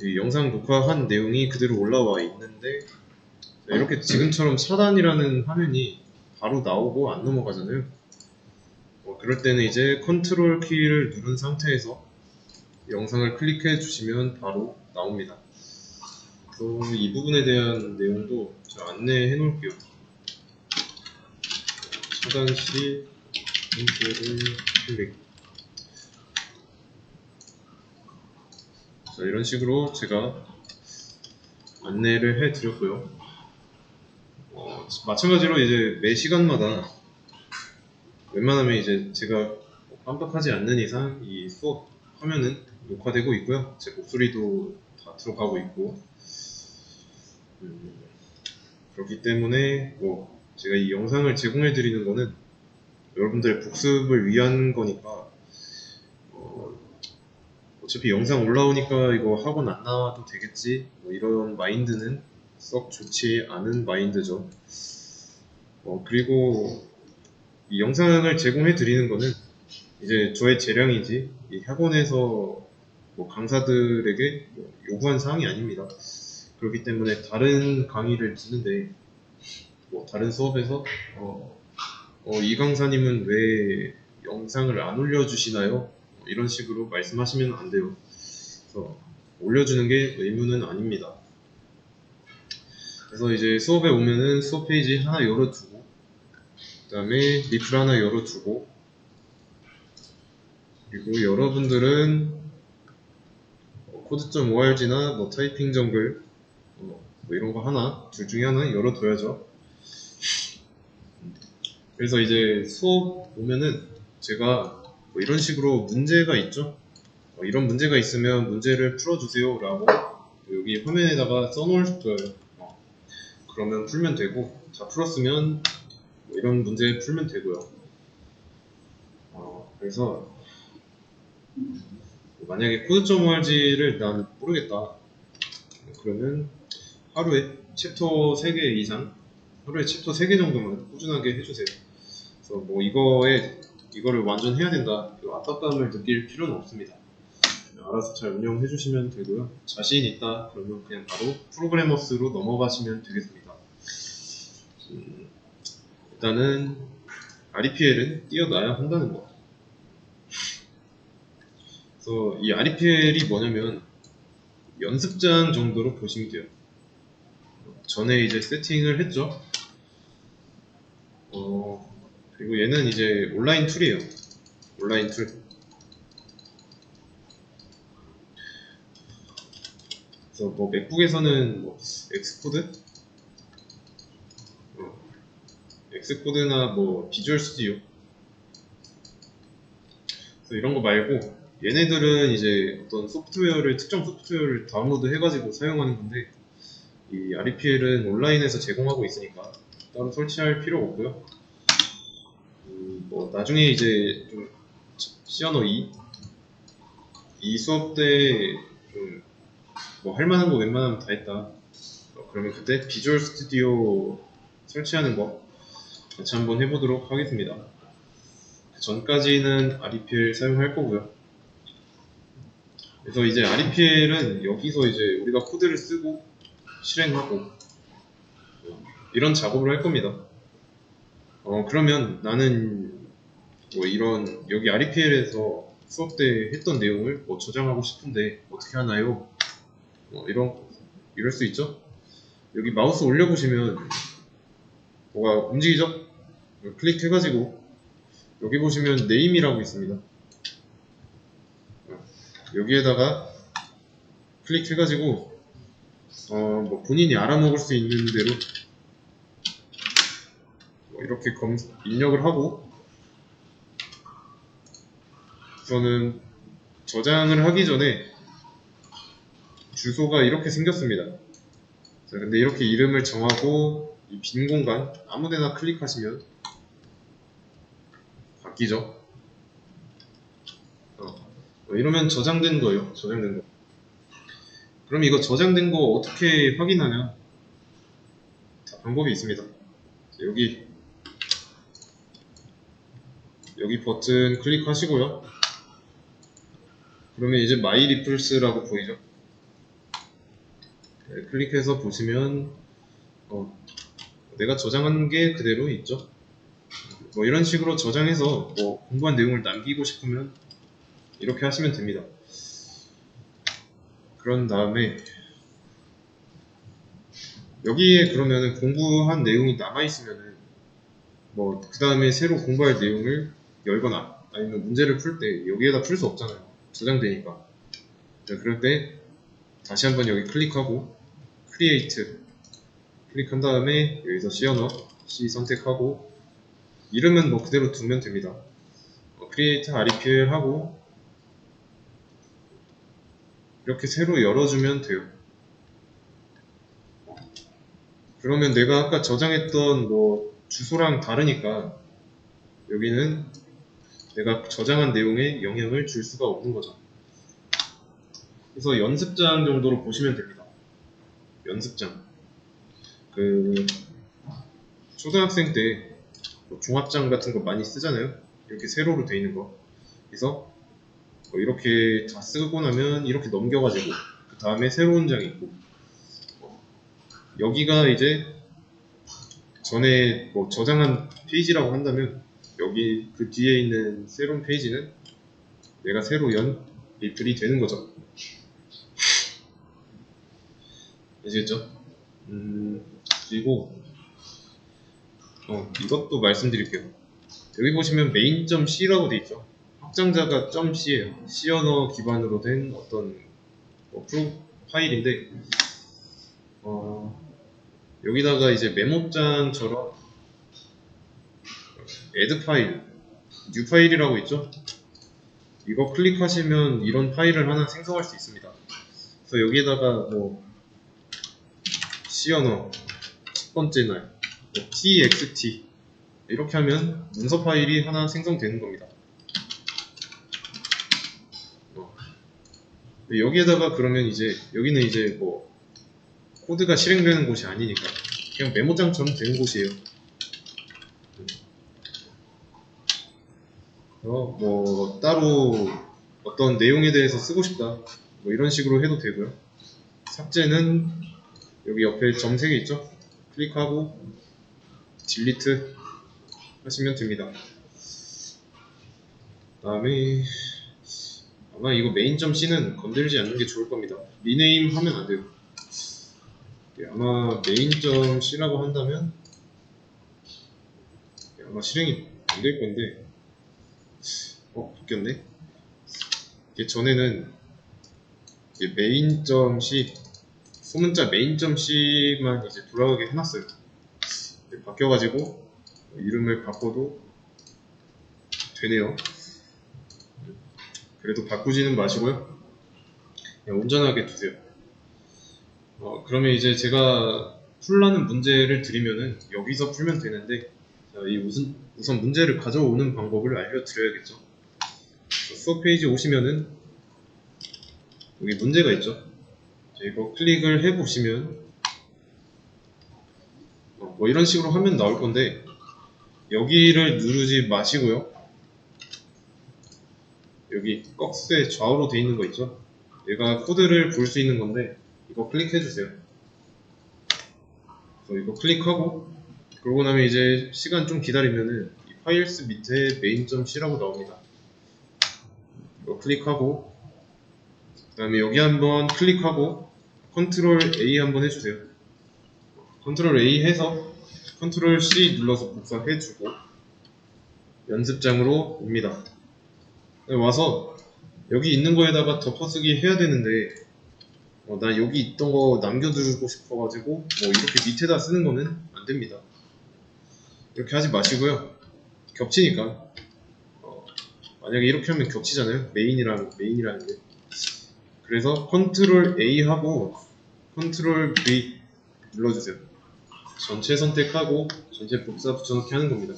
이 영상 녹화한 내용이 그대로 올라와 있는데 이렇게 지금처럼 차단이라는 화면이 바로 나오고 안 넘어가잖아요. 그럴 때는 이제 컨트롤 키를 누른 상태에서 영상을 클릭해 주시면 바로 나옵니다. 또 이 부분에 대한 내용도 제가 안내해 놓을게요. 차단 시 컨트롤 클릭. 자, 이런 식으로 제가 안내를 해 드렸고요. 마찬가지로 이제 매 시간마다 웬만하면 이제 제가 깜빡하지 않는 이상 이 수업 화면은 녹화되고 있고요. 제 목소리도 다 들어가고 있고, 그렇기 때문에 제가 이 영상을 제공해 드리는 거는 여러분들의 복습을 위한 거니까 어차피 영상 올라오니까 이거 학원 안 나와도 되겠지 이런 마인드는 썩 좋지 않은 마인드죠. 그리고 이 영상을 제공해 드리는 거는 이제 저의 재량이지 이 학원에서 강사들에게 요구한 사항이 아닙니다. 그렇기 때문에 다른 강의를 듣는데 다른 수업에서 이 강사님은 왜 영상을 안 올려주시나요? 이런 식으로 말씀하시면 안 돼요. 그래서 올려주는 게 의무는 아닙니다. 그래서 이제 수업에 오면은 수업 페이지 하나 열어두고, 그 다음에 리플 하나 열어두고, 그리고 여러분들은 코드.org나 타이핑 정글 이런 거 하나, 둘 중에 하나 열어둬야죠. 그래서 이제 수업 오면은 제가 이런 식으로 문제가 있죠. 이런 문제가 있으면 문제를 풀어주세요 라고 여기 화면에다가 써놓을 거예요. 그러면 풀면 되고, 다 풀었으면 이런 문제 풀면 되고요. 그래서 만약에 코드.org를 난 모르겠다 그러면 하루에 챕터 3개 이상, 하루에 챕터 3개 정도만 꾸준하게 해주세요. 그래서 이거를 완전 해야 된다, 압박감을 느낄 필요는 없습니다. 알아서 잘 운영해 주시면 되고요. 자신 있다 그러면 그냥 바로 프로그래머스로 넘어가시면 되겠습니다. 일단은 REPL은 띄어놔야 한다는 거. 그래서 이 REPL이 뭐냐면 연습장 정도로 보시면 돼요. 전에 이제 세팅을 했죠. 그리고 얘는 이제 온라인 툴이에요. 온라인 툴. 그래서 맥북에서는 엑스코드나 비주얼 스튜디오. 그래서 이런 거 말고 얘네들은 이제 어떤 특정 소프트웨어를 다운로드 해가지고 사용하는 건데, 이 REPL은 온라인에서 제공하고 있으니까 따로 설치할 필요 없고요. 나중에 이제 좀 C&O 2 수업 때 좀 할만한 거 웬만하면 다 했다. 그러면 그때 비주얼 스튜디오 설치하는 거 같이 한번 해보도록 하겠습니다. 그 전까지는 REPL 사용할 거고요. 그래서 이제 REPL은 여기서 이제 우리가 코드를 쓰고 실행하고 이런 작업을 할 겁니다. 그러면 나는 여기 REPL에서 수업 때 했던 내용을 저장하고 싶은데 어떻게 하나요? 이럴 수 있죠? 여기 마우스 올려보시면 뭐가 움직이죠? 클릭해가지고 여기 보시면 네임이라고 있습니다. 여기에다가 클릭해가지고 본인이 알아먹을 수 있는 대로 이렇게 입력을 하고, 저는 저장을 하기 전에 주소가 이렇게 생겼습니다. 자, 근데 이렇게 이름을 정하고 이 빈 공간 아무데나 클릭하시면 바뀌죠. 이러면 저장된 거예요. 저장된 거. 그럼 이거 저장된 거 어떻게 확인하냐? 다 방법이 있습니다. 자, 여기 버튼 클릭하시고요. 그러면 이제 마이 리플스라고 보이죠? 네, 클릭해서 보시면 내가 저장한 게 그대로 있죠. 뭐 이런 식으로 저장해서 뭐 공부한 내용을 남기고 싶으면 이렇게 하시면 됩니다. 그런 다음에 여기에 그러면은 공부한 내용이 남아있으면은 뭐 그 다음에 새로 공부할 내용을 열거나 아니면 문제를 풀 때 여기에다 풀 수 없잖아요. 저장되니까. 자, 그럴 때 다시 한번 여기 클릭하고 크리에이트 클릭한 다음에 여기서 C 언어 C 선택하고 이름은 뭐 그대로 두면 됩니다. 크리에이트 REPL 하고 이렇게 새로 열어주면 돼요. 그러면 내가 아까 저장했던 뭐 주소랑 다르니까 여기는 내가 저장한 내용에 영향을 줄 수가 없는 거죠. 그래서 연습장 정도로 보시면 됩니다. 연습장. 그 초등학생 때뭐 종합장 같은 거 많이 쓰잖아요. 이렇게 세로로 돼 있는 거. 그래서 뭐 이렇게 다 쓰고 나면 이렇게 넘겨가지고 그 다음에 새로운 장이 있고 여기가 이제 전에 뭐 저장한 페이지라고 한다면 여기 그 뒤에 있는 새로운 페이지는 내가 새로 연 리플이 되는 거죠. 아시겠죠? 그리고 이것도 말씀드릴게요. 여기 보시면 main.c라고 돼 있죠. 확장자가 .c예요. C 언어 기반으로 된 어떤 파일인데 여기다가 이제 메모장처럼 add 파일, new 파일이라고 있죠. 이거 클릭하시면 이런 파일을 하나 생성할 수 있습니다. 그래서 여기에다가 뭐 C 언어 첫 번째 날 txt 이렇게 하면 문서 파일이 하나 생성되는 겁니다. 여기에다가 그러면 이제 여기는 이제 뭐 코드가 실행되는 곳이 아니니까 그냥 메모장처럼 되는 곳이에요. 뭐 따로 어떤 내용에 대해서 쓰고 싶다 뭐 이런 식으로 해도 되고요. 삭제는 여기 옆에 점 3개 있죠? 클릭하고 딜리트 하시면 됩니다. 다음에 아마 이거 main.c는 건들지 않는 게 좋을 겁니다. 리네임 하면 안 돼요. 아마 main.c라고 한다면 아마 실행이 안 될 건데 바뀌었네. 이게 전에는 main.c 소문자 main.c만 이제 돌아가게 해놨어요. 바뀌어가지고 이름을 바꿔도 되네요. 그래도 바꾸지는 마시고요. 그냥 온전하게 두세요. 그러면 이제 제가 풀라는 문제를 드리면은 여기서 풀면 되는데 이 우선 문제를 가져오는 방법을 알려드려야겠죠. 수업 페이지 오시면은 여기 문제가 있죠. 이거 클릭을 해보시면 뭐 이런 식으로 화면 나올 건데 여기를 누르지 마시고요. 여기 꺽쇠 좌우로 돼 있는 거 있죠. 얘가 코드를 볼 수 있는 건데 이거 클릭해 주세요. 그래서 이거 클릭하고 그러고 나면 이제 시간 좀 기다리면은 이 파일스 밑에 main.c라고 나옵니다. 이거 클릭하고 그 다음에 여기 한번 클릭하고 컨트롤 A 한번 해주세요. 컨트롤 A 해서 컨트롤 C 눌러서 복사해주고 연습장으로 옵니다. 와서 여기 있는 거에다가 덮어쓰기 해야 되는데 나 여기 있던 거 남겨두고 싶어가지고 뭐 이렇게 밑에다 쓰는 거는 안 됩니다. 이렇게 하지 마시고요. 겹치니까 만약에 이렇게 하면 겹치잖아요. 메인이라는 게. 그래서 컨트롤 A 하고 컨트롤 V 눌러주세요. 전체 선택하고 전체 복사 붙여넣기 하는 겁니다.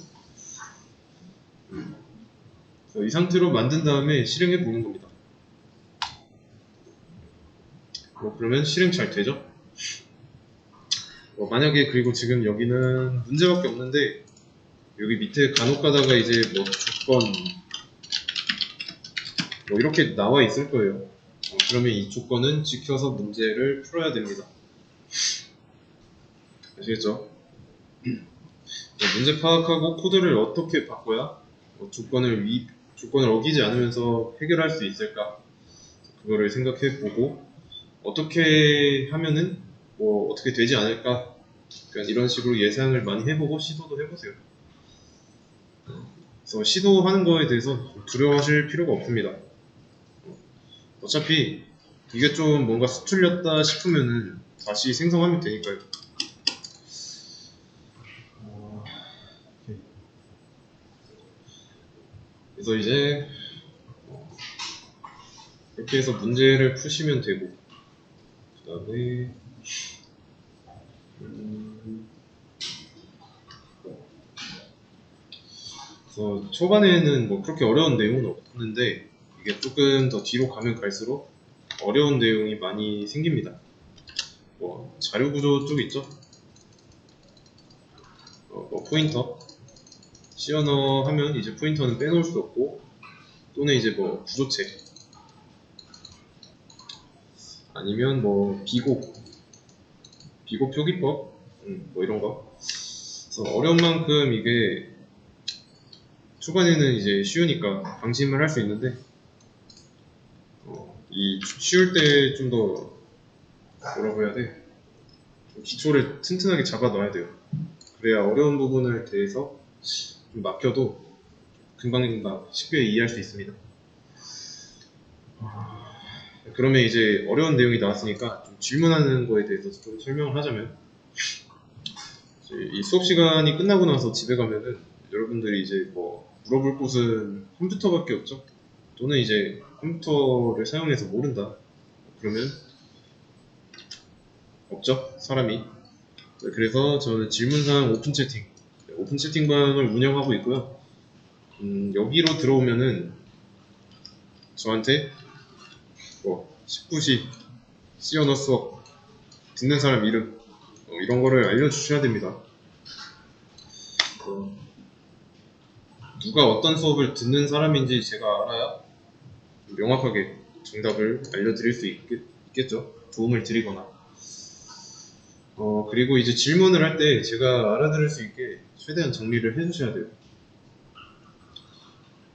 이 상태로 만든 다음에 실행해 보는 겁니다. 그러면 실행 잘 되죠? 만약에 그리고 지금 여기는 문제밖에 없는데 여기 밑에 간혹 가다가 이제 뭐 조건 이렇게 나와 있을 거예요. 그러면 이 조건은 지켜서 문제를 풀어야 됩니다. 아시겠죠? 문제 파악하고 코드를 어떻게 바꿔야 조건을 어기지 않으면서 해결할 수 있을까? 그거를 생각해 보고 어떻게 하면은 뭐 어떻게 되지 않을까? 그러니까 이런 식으로 예상을 많이 해보고 시도도 해보세요. 그래서 시도하는 거에 대해서 두려워하실 필요가 없습니다. 어차피 이게 좀 뭔가 수틀렸다 싶으면은 다시 생성하면 되니까요. 그래서 이제 이렇게 해서 문제를 푸시면 되고, 그 다음에 그래서 초반에는 뭐 그렇게 어려운 내용은 없는데 이게 조금 더 뒤로 가면 갈수록 어려운 내용이 많이 생깁니다. 뭐 자료 구조 쪽 있죠? 뭐 포인터, C 언어 하면 이제 포인터는 빼놓을 수 없고, 또는 이제 뭐 구조체, 아니면 뭐 비고 표기법, 뭐 이런 거. 그래서 어려운 만큼 이게 초반에는 이제 쉬우니까 방심을 할 수 있는데, 이 쉬울 때 좀 더 뭐라고 해야 돼? 좀 기초를 튼튼하게 잡아 놔야 돼요. 그래야 어려운 부분을 대해서 좀 막혀도 금방금방 쉽게 이해할 수 있습니다. 그러면 이제 어려운 내용이 나왔으니까 좀 질문하는 거에 대해서 좀 설명을 하자면, 이 수업 시간이 끝나고 나서 집에 가면은 여러분들이 이제 뭐 물어볼 곳은 컴퓨터밖에 없죠. 또는 이제 컴퓨터를 사용해서 모른다. 그러면 없죠, 사람이. 네, 그래서 저는 질문상 오픈 채팅방을 운영하고 있고요. 여기로 들어오면은 저한테 뭐 19시 C 언어 수업 듣는 사람 이름 이런 거를 알려주셔야 됩니다. 누가 어떤 수업을 듣는 사람인지 제가 알아야 명확하게 정답을 알려드릴 수 있겠죠. 도움을 드리거나. 그리고 이제 질문을 할 때 제가 알아들을 수 있게 최대한 정리를 해주셔야 돼요.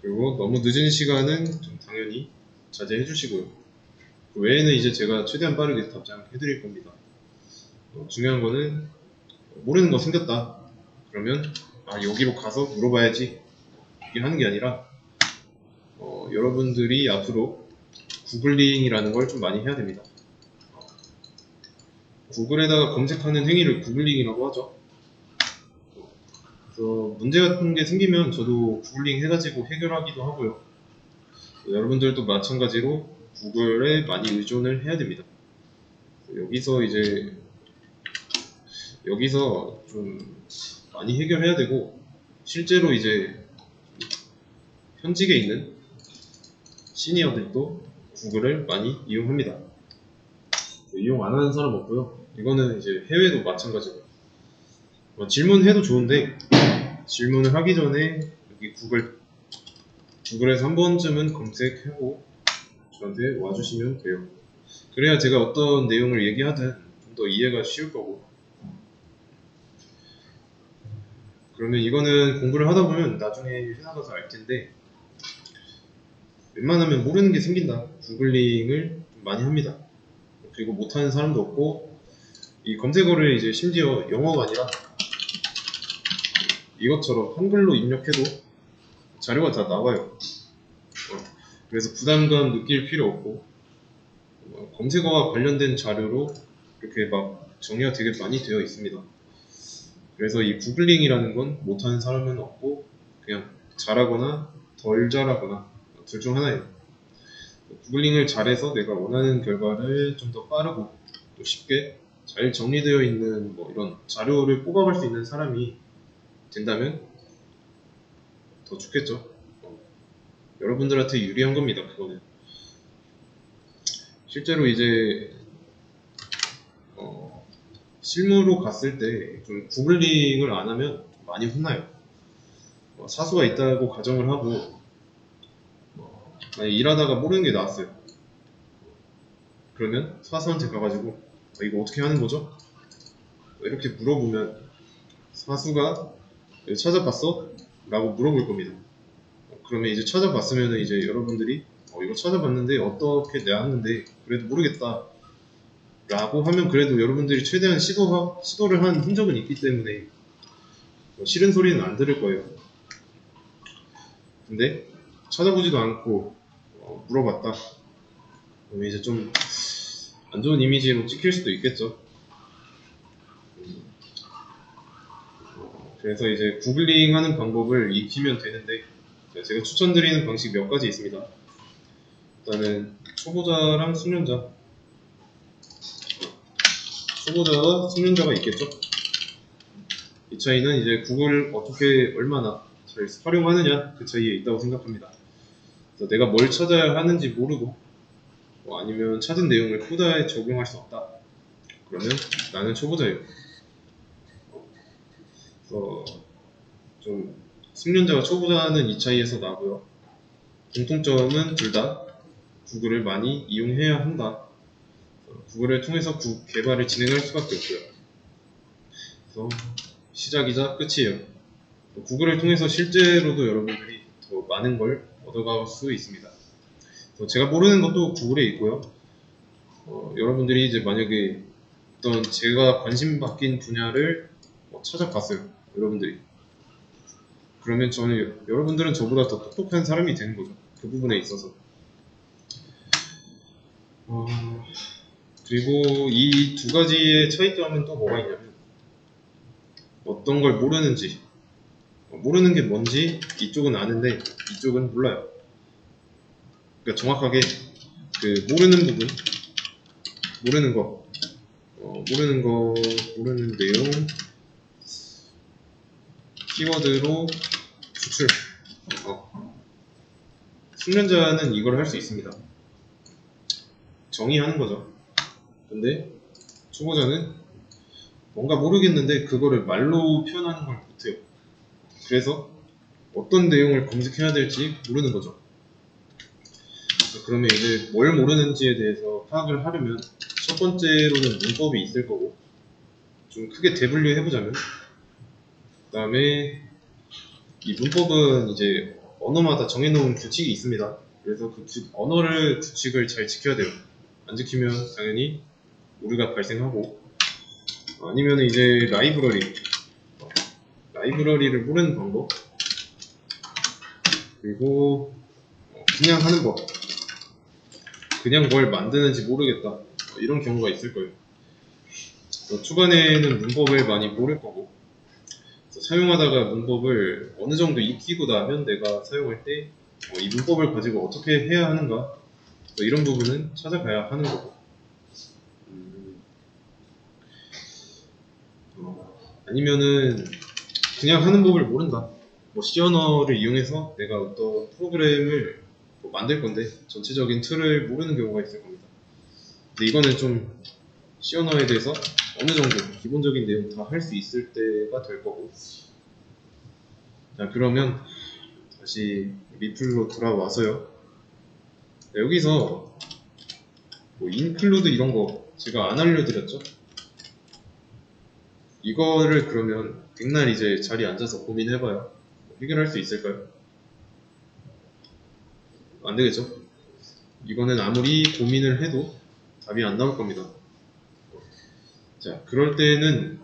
그리고 너무 늦은 시간은 좀 당연히 자제해 주시고요. 그 외에는 이제 제가 최대한 빠르게 답장해 드릴 겁니다. 중요한 거는 모르는 거 생겼다. 그러면 여기로 가서 물어봐야지. 이렇게 하는 게 아니라 여러분들이 앞으로 구글링이라는 걸 좀 많이 해야 됩니다. 구글에다가 검색하는 행위를 구글링이라고 하죠. 그래서 문제 같은 게 생기면 저도 구글링 해가지고 해결하기도 하고요. 여러분들도 마찬가지로 구글에 많이 의존을 해야 됩니다. 여기서 좀 많이 해결해야 되고, 실제로 이제 현직에 있는 시니어들도 구글을 많이 이용합니다. 이용 안 하는 사람 없고요. 이거는 이제 해외도 마찬가지고, 질문해도 좋은데 질문을 하기 전에 여기 구글에서 한 번쯤은 검색하고 저한테 와주시면 돼요. 그래야 제가 어떤 내용을 얘기하든 좀 더 이해가 쉬울 거고. 그러면 이거는 공부를 하다 보면 나중에 회사 가서 알 텐데, 웬만하면 모르는 게 생긴다. 구글링을 좀 많이 합니다. 그리고 못하는 사람도 없고, 이 검색어를 이제 심지어 영어가 아니라 이것처럼 한글로 입력해도 자료가 다 나와요. 그래서 부담감 느낄 필요 없고, 검색어와 관련된 자료로 이렇게 막 정리가 되게 많이 되어 있습니다. 그래서 이 구글링이라는 건 못하는 사람은 없고, 그냥 잘하거나 덜 잘하거나 둘 중 하나예요. 구글링을 잘해서 내가 원하는 결과를 좀 더 빠르고 또 쉽게 잘 정리되어 있는 뭐 이런 자료를 뽑아갈 수 있는 사람이 된다면 더 좋겠죠. 여러분들한테 유리한 겁니다. 그거는 실제로 이제 실무로 갔을 때 좀 구글링을 안 하면 많이 혼나요. 사수가 있다고 가정을 하고 일하다가 모르는 게 나왔어요. 그러면 사수한테 가가지고 이거 어떻게 하는 거죠? 이렇게 물어보면 사수가 이거 찾아봤어? 라고 물어볼 겁니다. 그러면 이제 찾아봤으면 이제 여러분들이 이거 찾아봤는데 어떻게 내왔는데 그래도 모르겠다 라고 하면 그래도 여러분들이 최대한 시도를 한 흔적은 있기 때문에 싫은 소리는 안 들을 거예요. 근데 찾아보지도 않고 물어봤다. 그러면 이제 좀 안 좋은 이미지로 찍힐 수도 있겠죠. 그래서 이제 구글링 하는 방법을 익히면 되는데 제가 추천드리는 방식 몇 가지 있습니다. 일단은 초보자랑 초보자와 숙련자가 있겠죠. 이 차이는 이제 구글 어떻게 얼마나 잘 활용하느냐 그 차이에 있다고 생각합니다. 그래서 내가 뭘 찾아야 하는지 모르고 아니면 찾은 내용을 코드에 적용할 수 없다. 그러면 나는 초보자예요. 그래서 좀 숙련자와 초보자는 이 차이에서 나고요. 공통점은 둘 다 구글을 많이 이용해야 한다. 구글을 통해서 개발을 진행할 수밖에 없고요. 그래서 시작이자 끝이에요. 구글을 통해서 실제로도 여러분들이 더 많은 걸 얻어갈 수 있습니다. 제가 모르는 것도 구글에 있고요. 여러분들이 이제 만약에 어떤 제가 관심 바뀐 분야를 찾아봤어요. 여러분들이. 그러면 여러분들은 저보다 더 똑똑한 사람이 되는 거죠. 그 부분에 있어서. 그리고 이 두 가지의 차이점은 또 뭐가 있냐면 어떤 걸 모르는지 모르는 게 뭔지 이쪽은 아는데 이쪽은 몰라요. 그러니까 정확하게 그 모르는 부분 모르는 내용 키워드로 추출. 숙련자는 이걸 할 수 있습니다. 정의하는 거죠. 근데 초보자는 뭔가 모르겠는데 그거를 말로 표현하는 걸 못해요. 그래서 어떤 내용을 검색해야 될지 모르는 거죠. 그러면 이제 뭘 모르는지에 대해서 파악을 하려면 첫 번째로는 문법이 있을 거고, 좀 크게 대분류 해보자면 그 다음에 이 문법은 이제 언어마다 정해놓은 규칙이 있습니다. 그래서 그 규칙을 잘 지켜야 돼요. 안 지키면 당연히 오류가 발생하고, 아니면 이제 라이브러리를 모르는 방법, 그리고 그냥 하는 법, 그냥 뭘 만드는지 모르겠다, 이런 경우가 있을 거예요. 초반에는 문법을 많이 모를 거고, 사용하다가 문법을 어느 정도 익히고 나면 내가 사용할 때 이 문법을 가지고 어떻게 해야 하는가, 이런 부분은 찾아가야 하는 거고, 아니면은 그냥 하는 법을 모른다. C 언어를 이용해서 내가 어떤 프로그램을 만들 건데 전체적인 틀을 모르는 경우가 있을 겁니다. 근데 이거는 좀 C 언어에 대해서 어느 정도 기본적인 내용 다 할 수 있을 때가 될 거고. 자, 그러면 다시 리플로 돌아와서요. 자, 여기서 include 이런 거 제가 안 알려드렸죠? 이거를 그러면 백날 이제 자리에 앉아서 고민해봐요. 해결할 수 있을까요? 안 되겠죠? 이거는 아무리 고민을 해도 답이 안 나올 겁니다. 자, 그럴 때는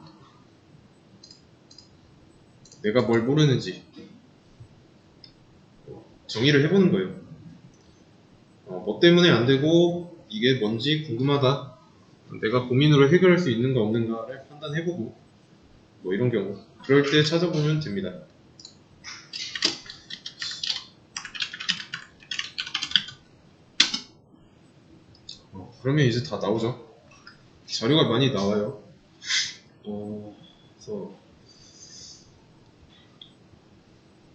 내가 뭘 모르는지 정의를 해보는 거예요. 뭐 때문에 안 되고 이게 뭔지 궁금하다. 내가 고민으로 해결할 수 있는가 없는가를 판단해보고 이런 경우. 그럴 때 찾아보면 됩니다. 그러면 이제 다 나오죠. 자료가 많이 나와요. 그래서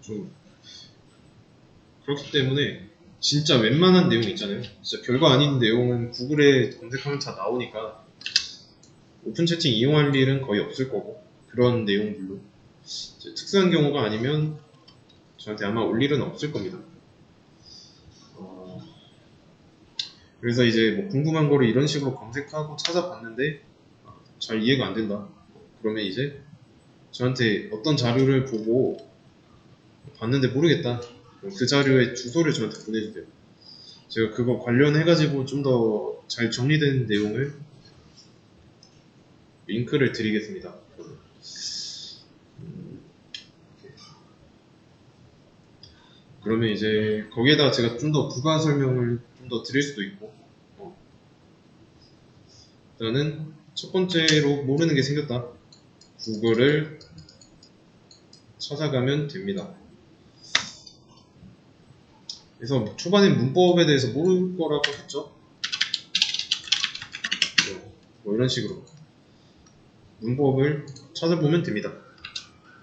좀 그렇기 때문에 진짜 웬만한 내용 있잖아요. 진짜 별거 아닌 내용은 구글에 검색하면 다 나오니까 오픈 채팅 이용할 일은 거의 없을 거고, 그런 내용들로 특수한 경우가 아니면 저한테 아마 올 일은 없을 겁니다. 그래서 이제 뭐 궁금한 거를 이런 식으로 검색하고 찾아봤는데 잘 이해가 안 된다. 그러면 이제 저한테 어떤 자료를 보고 봤는데 모르겠다. 그럼 그 자료의 주소를 저한테 보내주세요. 제가 그거 관련해가지고 좀 더 잘 정리된 내용을 링크를 드리겠습니다. 그러면 이제 거기에다가 제가 좀 더 부가 설명을 좀 더 드릴 수도 있고, 일단은 첫 번째로 모르는 게 생겼다. 구글을 찾아가면 됩니다. 그래서 초반에 문법에 대해서 모를 거라고 했죠. 뭐 이런 식으로 문법을 찾아보면 됩니다.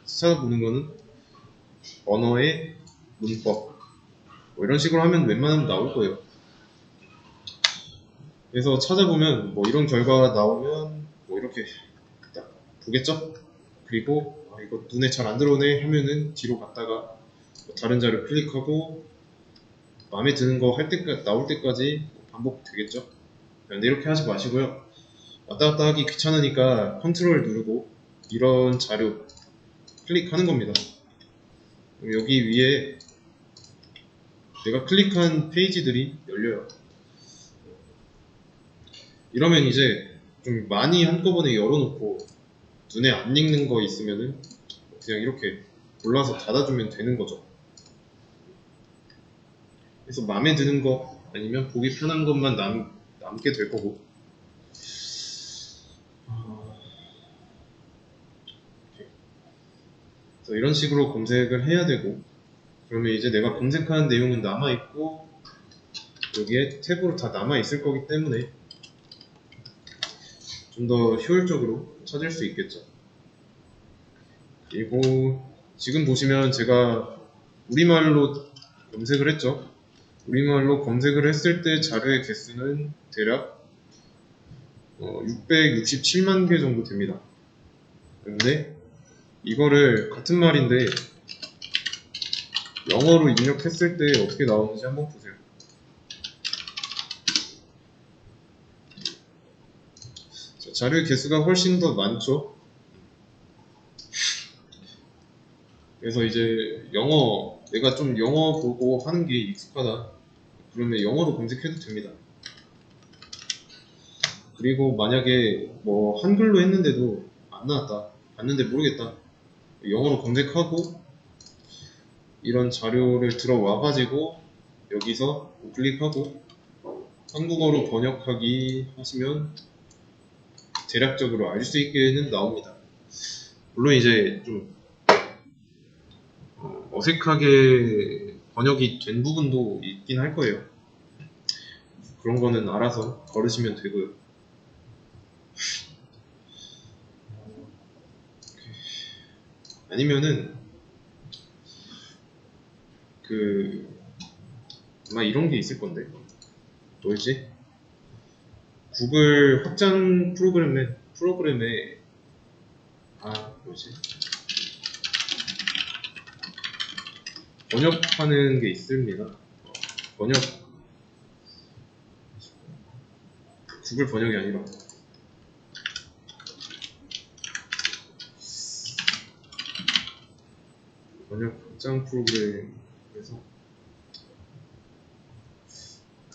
찾아보는 거는 언어의 문법 뭐 이런 식으로 하면 웬만하면 나올 거예요. 그래서 찾아보면 뭐 이런 결과가 나오면 뭐 이렇게 딱 보겠죠? 그리고 이거 눈에 잘 안 들어오네 하면은 뒤로 갔다가 뭐 다른 자료 클릭하고 마음에 드는 거 할 때까지 나올 때까지 반복되겠죠? 근데 이렇게 하지 마시고요. 왔다 갔다 하기 귀찮으니까 컨트롤 누르고 이런 자료 클릭하는 겁니다. 여기 위에 내가 클릭한 페이지들이 열려요. 이러면 이제 좀 많이 한꺼번에 열어놓고 눈에 안 익는 거 있으면은 그냥 이렇게 골라서 닫아주면 되는 거죠. 그래서 마음에 드는 거 아니면 보기 편한 것만 남게 될 거고. 그래서 이런 식으로 검색을 해야 되고, 그러면 이제 내가 검색한 내용은 남아있고 여기에 탭으로 다 남아있을 거기 때문에 좀 더 효율적으로 찾을 수 있겠죠. 그리고 지금 보시면 제가 우리말로 검색을 했죠. 우리말로 검색을 했을 때 자료의 개수는 대략 667만 개 정도 됩니다. 근데 이거를 같은 말인데 영어로 입력했을 때 어떻게 나오는지 한번 보세요. 자, 자료의 개수가 훨씬 더 많죠. 그래서 이제 내가 좀 영어 보고 하는 게 익숙하다. 그러면 영어로 검색해도 됩니다. 그리고 만약에 뭐 한글로 했는데도 안 나왔다. 봤는데 모르겠다. 영어로 검색하고 이런 자료를 들어와 가지고 여기서 클릭하고 한국어로 번역하기 하시면 대략적으로 알 수 있게는 나옵니다. 물론 이제 좀 어색하게 번역이 된 부분도 있긴 할 거예요. 그런 거는 알아서 걸으시면 되고요. 아니면은 아마 이런 게 있을 건데 뭐였지? 구글 확장 프로그램에 뭐지? 번역하는 게 있습니다. 번역 구글 번역이 아니라 번역 확장 프로그램에서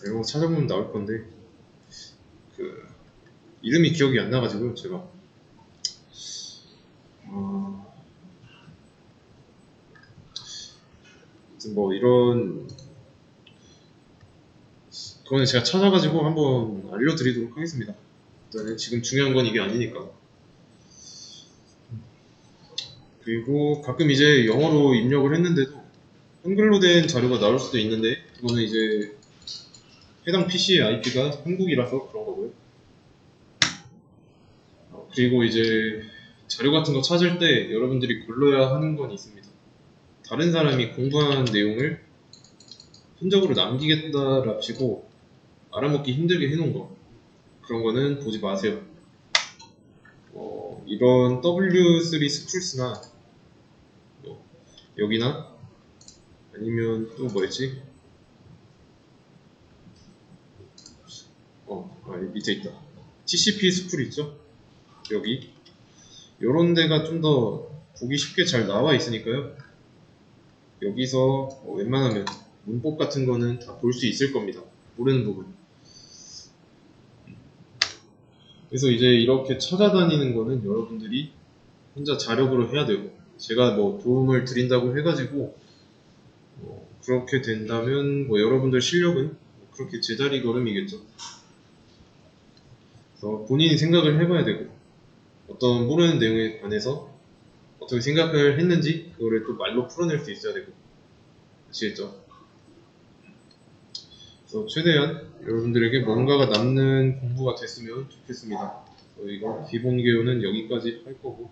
이런 거 찾아보면 나올 건데 이름이 기억이 안 나가지고요. 제가 뭐 이런 그거는 제가 찾아가지고 한번 알려드리도록 하겠습니다. 일단은 지금 중요한 건 이게 아니니까. 그리고 가끔 이제 영어로 입력을 했는데도 한글로 된 자료가 나올 수도 있는데 그거는 이제 해당 PC의 IP가 한국이라서 그런 거고요. 그리고 이제 자료 같은 거 찾을 때 여러분들이 골라야 하는 건 있습니다. 다른 사람이 공부한 내용을 흔적으로 남기겠다랍시고 알아먹기 힘들게 해놓은 거 그런 거는 보지 마세요. 이런 W3 스툴스나 여기나 아니면 또 뭐였지? 여기 밑에 있다. TCP 스쿨 있죠? 여기. 요런 데가 좀 더 보기 쉽게 잘 나와 있으니까요. 여기서 웬만하면 문법 같은 거는 다 볼 수 있을 겁니다. 모르는 부분. 그래서 이제 이렇게 찾아다니는 거는 여러분들이 혼자 자력으로 해야 되고, 제가 뭐 도움을 드린다고 해가지고 그렇게 된다면 뭐 여러분들 실력은 그렇게 제자리 걸음이겠죠. 그래서 본인이 생각을 해봐야 되고, 어떤 모르는 내용에 관해서 어떻게 생각을 했는지 그거를 또 말로 풀어낼 수 있어야 되고, 아시겠죠? 그래서 최대한 여러분들에게 뭔가가 남는 공부가 됐으면 좋겠습니다. 이거 기본 개요는 여기까지 할 거고,